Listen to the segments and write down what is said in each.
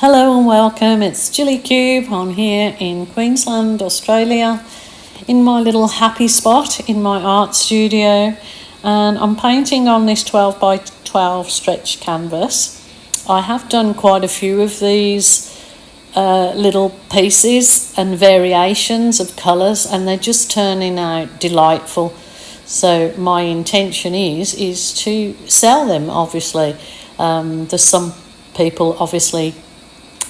Hello and welcome, it's Gilly Cube. I'm here in Queensland, Australia, in my little happy spot in my art studio, and I'm painting on this 12 by 12 stretch canvas. I have done quite a few of these little pieces and variations of colours, and they're just turning out delightful. So my intention is to sell them, obviously. There's some people obviously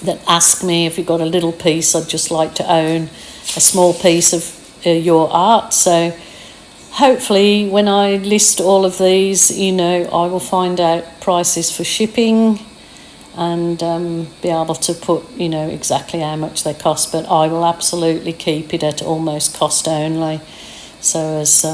that ask me, if you've got a little piece, I'd just like to own a small piece of your art. So hopefully when I list all of these, I will find out prices for shipping and be able to put, exactly how much they cost. But I will absolutely keep it at almost cost only, so as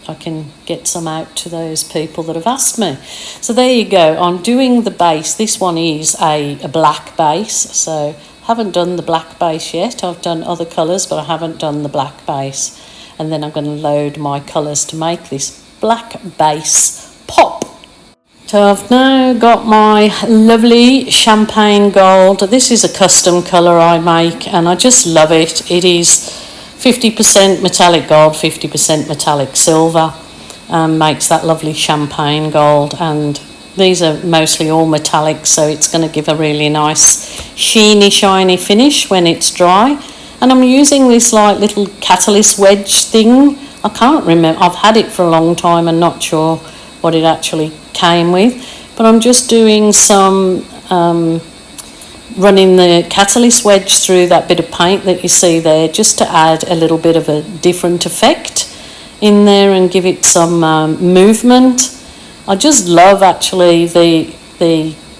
I can get some out to those people that have asked me. So there you go. I'm doing the base. This one is a black base, so haven't done the black base yet. I've done other colours, but I haven't done the black base. And then I'm going to load my colours to make this black base pop. So I've now got my lovely champagne gold. This is a custom colour I make, and I just love it. It is 50% metallic gold, 50% metallic silver, makes that lovely champagne gold. And these are mostly all metallic, so it's going to give a really nice sheeny, shiny finish when it's dry. And I'm using this like little catalyst wedge thing. I can't remember, I've had it for a long time and not sure what it actually came with. But I'm just doing some running the catalyst wedge through that bit of paint that you see there, just to add a little bit of a different effect in there and give it some movement. I just love actually the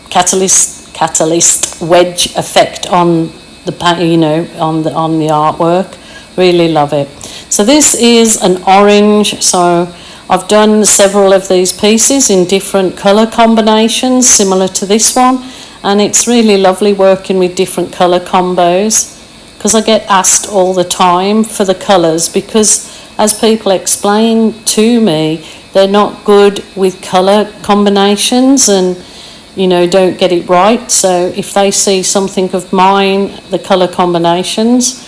catalyst wedge effect on the paint, on the artwork. Really love it. So this is an orange, so I've done several of these pieces in different colour combinations similar to this one. And it's really lovely working with different colour combos, because I get asked all the time for the colours, because as people explain to me, they're not good with colour combinations and, don't get it right. So if they see something of mine, the colour combinations,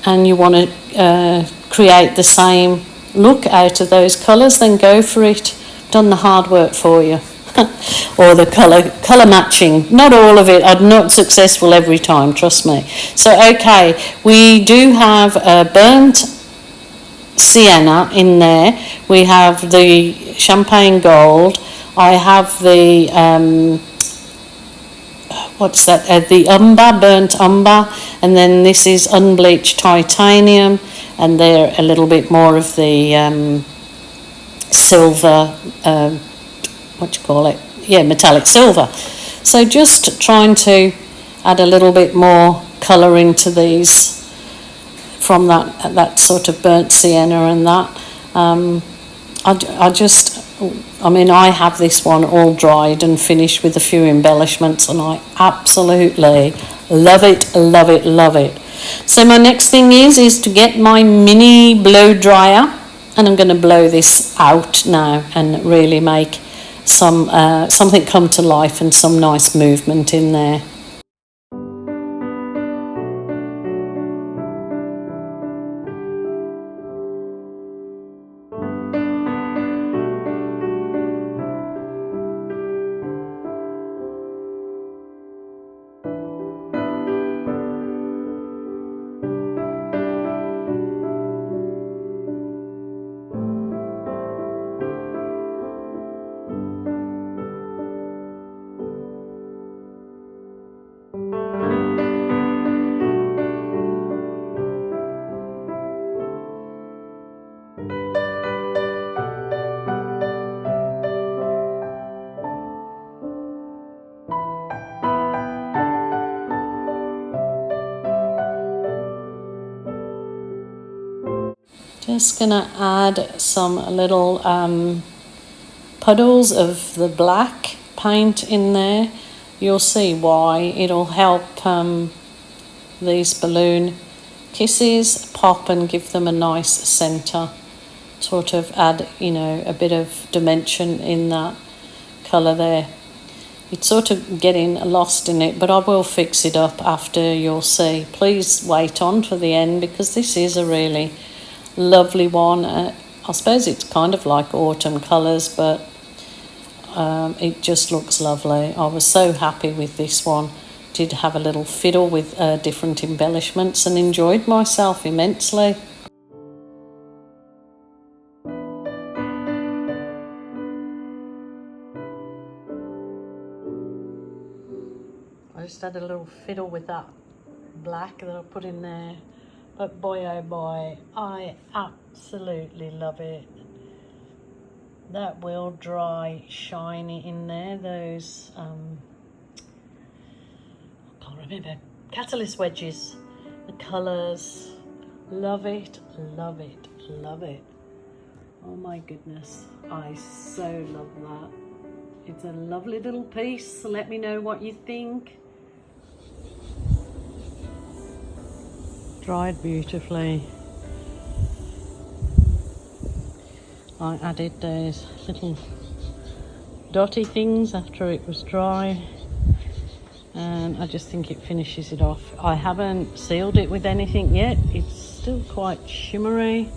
and you want to create the same look out of those colours, then go for it. Done the hard work for you. Or the colour matching. Not all of it. I'm not successful every time, trust me. So okay, we do have a burnt sienna in there. We have the champagne gold. I have the the umber, burnt umber, and then this is unbleached titanium, and they're a little bit more of the silver, metallic silver. So just trying to add a little bit more colour into these from that sort of burnt sienna and that. I have this one all dried and finished with a few embellishments, and I absolutely love it, love it, love it. So my next thing is to get my mini blow dryer, and I'm going to blow this out now and really make something come to life and some nice movement in there. Just going to add some little puddles of the black paint in there. You'll see why. It'll help these balloon kisses pop and give them a nice centre. Sort of add, a bit of dimension in that colour there. It's sort of getting lost in it, but I will fix it up after, you'll see. Please wait on for the end because this is a really lovely one. I suppose it's kind of like autumn colours, but it just looks lovely. I was so happy with this one. Did have a little fiddle with different embellishments and enjoyed myself immensely. I just had a little fiddle with that black that I put in there, but boy oh boy, I absolutely love it. That will dry shiny in there, those I can't remember, catalyst wedges, the colours, love it, love it, love it. Oh my goodness, I so love that. It's a lovely little piece, so let me know what you think. Dried beautifully. I added those little dotty things after it was dry, and I just think it finishes it off. I haven't sealed it with anything yet, it's still quite shimmery,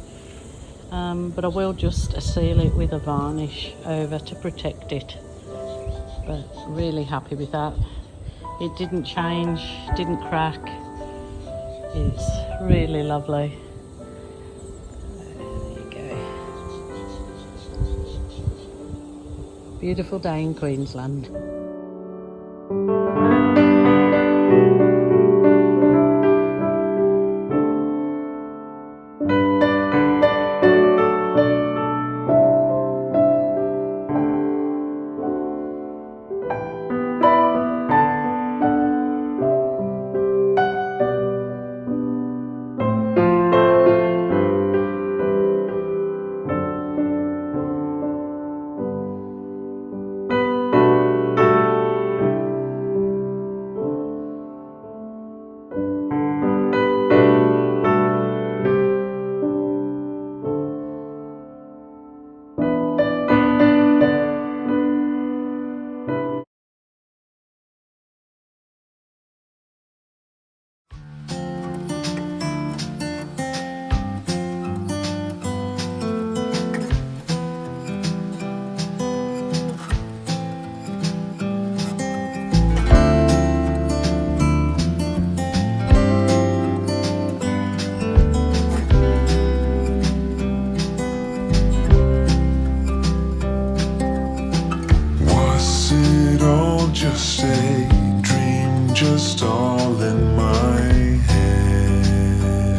but I will just seal it with a varnish over to protect it. But really happy with that. It didn't change, didn't crack. It's really lovely. There you go. Beautiful day in Queensland. Just a dream, just all in my head.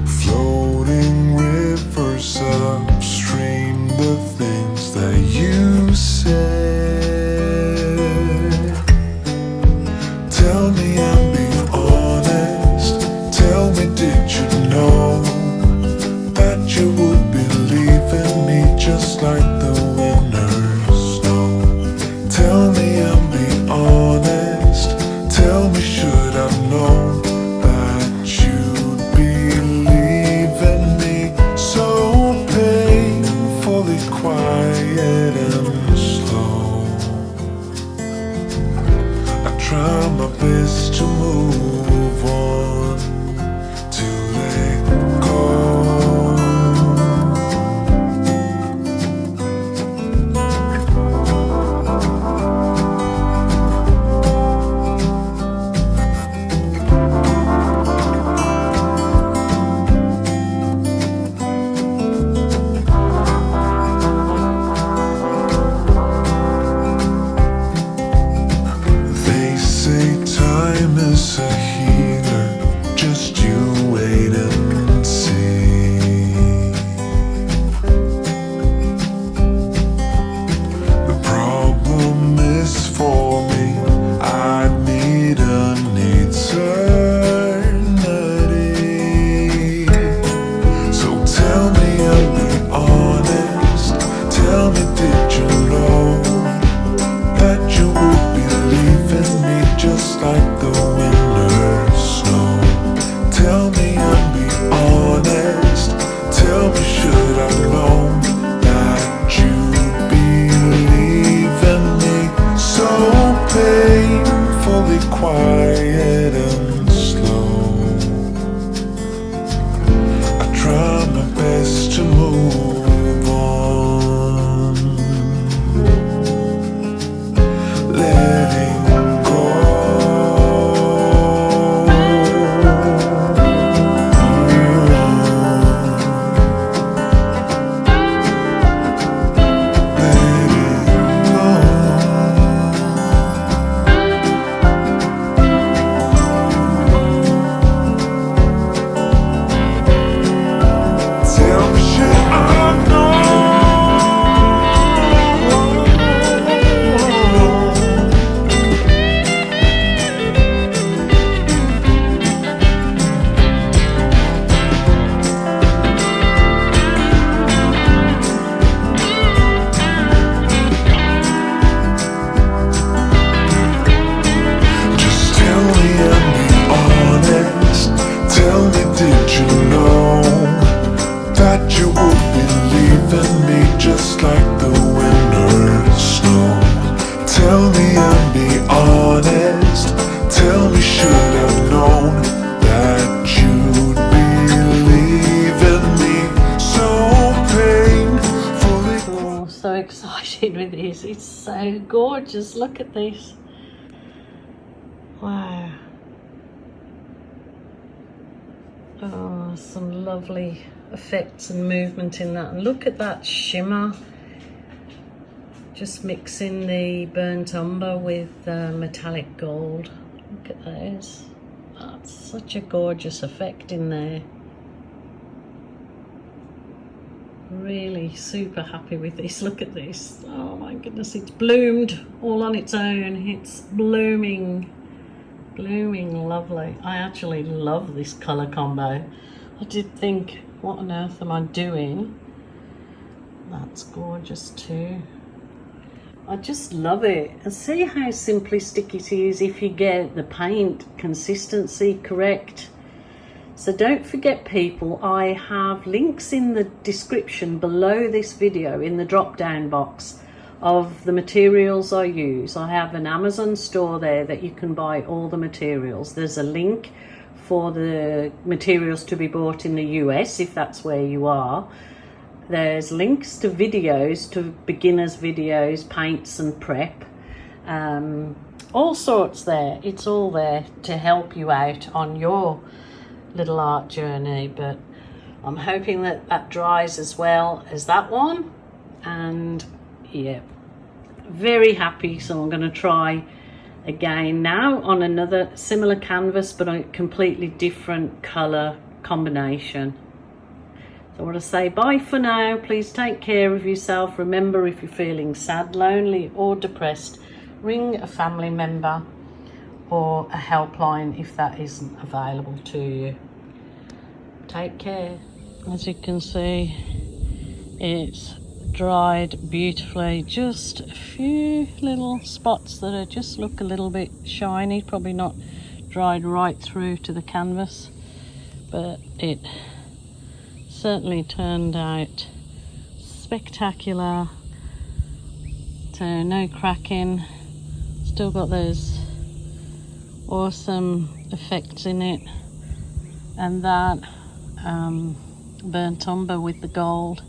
Floating rivers upstream, the things that you said. Tell me and be honest. Tell me, did you know that you would believe in me just like the winter snow? Tell It's so gorgeous. Look at this. Wow. Oh, some lovely effects and movement in that. And look at that shimmer. Just mixing the burnt umber with metallic gold. Look at those. That's such a gorgeous effect in there. Really super happy with this. Look at this. Oh my goodness, it's bloomed all on its own. It's blooming lovely. I actually love this colour combo. I did think, what on earth am I doing? That's gorgeous too. I just love it. And see how simplistic it is if you get the paint consistency correct. So don't forget, people, I have links in the description below this video in the drop down box of the materials I use. I have an Amazon store there that you can buy all the materials. There's a link for the materials to be bought in the US if that's where you are. There's links to videos, to beginners videos, paints and prep, all sorts there. It's all there to help you out on your little art journey. But I'm hoping that that dries as well as that one, and yeah, very happy. So I'm going to try again now on another similar canvas but a completely different color combination. So I want to say bye for now. Please take care of yourself. Remember, if you're feeling sad, lonely or depressed, ring a family member or a helpline if that isn't available to you. Take care. As you can see, it's dried beautifully. Just a few little spots that are just look a little bit shiny, probably not dried right through to the canvas, but it certainly turned out spectacular. So no cracking, still got those awesome effects in it, and that burnt umber with the gold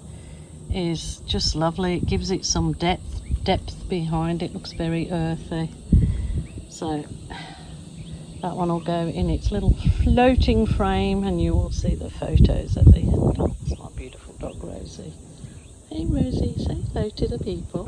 is just lovely. It gives it some depth behind it. Looks very earthy. So that one will go in its little floating frame, and you will see the photos at the end. Oh, it's my beautiful dog Rosie. Hey Rosie, say hello to the people.